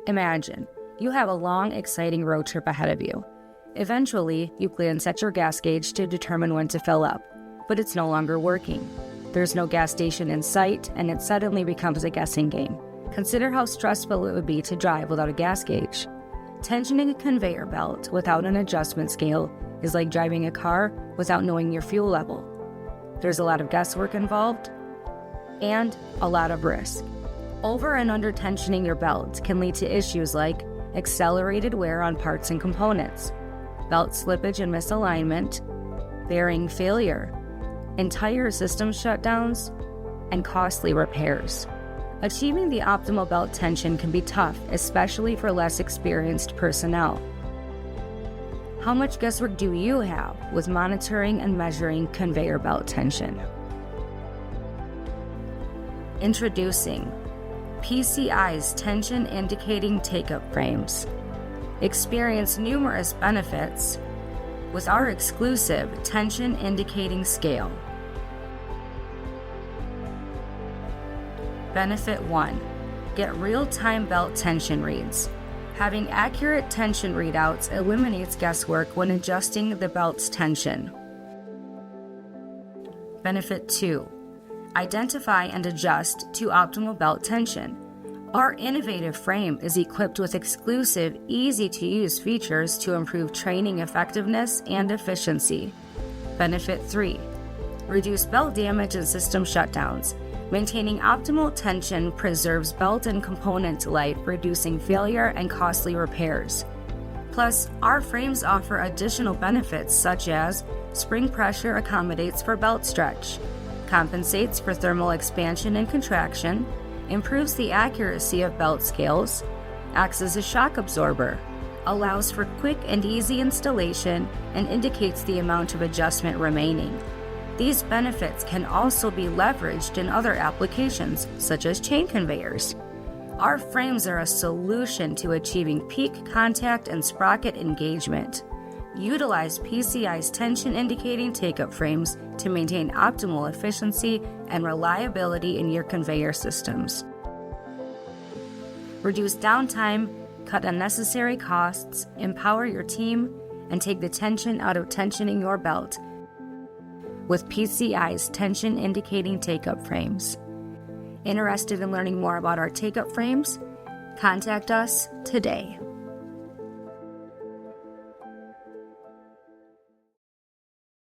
Imagine, you have a long, exciting road trip ahead of you. Eventually, you glance at your gas gauge to determine when to fill up, but it's no longer working. There's no gas station in sight, and it suddenly becomes a guessing game. Consider how stressful it would be to drive without a gas gauge. Tensioning a conveyor belt without an adjustment scale is like driving a car without knowing your fuel level. There's a lot of guesswork involved and a lot of risk. Over and under tensioning your belt can lead to issues like accelerated wear on parts and components, belt slippage and misalignment, bearing failure, entire system shutdowns, and costly repairs. Achieving the optimal belt tension can be tough, especially for less experienced personnel. How much guesswork do you have with monitoring and measuring conveyor belt tension? Introducing PCI's tension indicating take-up frames. Experience numerous benefits with our exclusive tension indicating scale. Benefit 1. Get real-time belt tension reads. Having accurate tension readouts eliminates guesswork when adjusting the belt's tension. Benefit 2. Identify and adjust to optimal belt tension. Our innovative frame is equipped with exclusive, easy-to-use features to improve training effectiveness and efficiency. Benefit 3. Reduce belt damage and system shutdowns. Maintaining optimal tension preserves belt and component life, reducing failure and costly repairs. Plus, our frames offer additional benefits such as spring pressure accommodates for belt stretch, compensates for thermal expansion and contraction, improves the accuracy of belt scales, acts as a shock absorber, allows for quick and easy installation, and indicates the amount of adjustment remaining. These benefits can also be leveraged in other applications, such as chain conveyors. Our frames are a solution to achieving peak contact and sprocket engagement. Utilize PCI's tension indicating take-up frames to maintain optimal efficiency and reliability in your conveyor systems. Reduce downtime, cut unnecessary costs, empower your team, and take the tension out of tensioning your belt with PCI's tension indicating take-up frames. Interested in learning more about our take-up frames? Contact us today.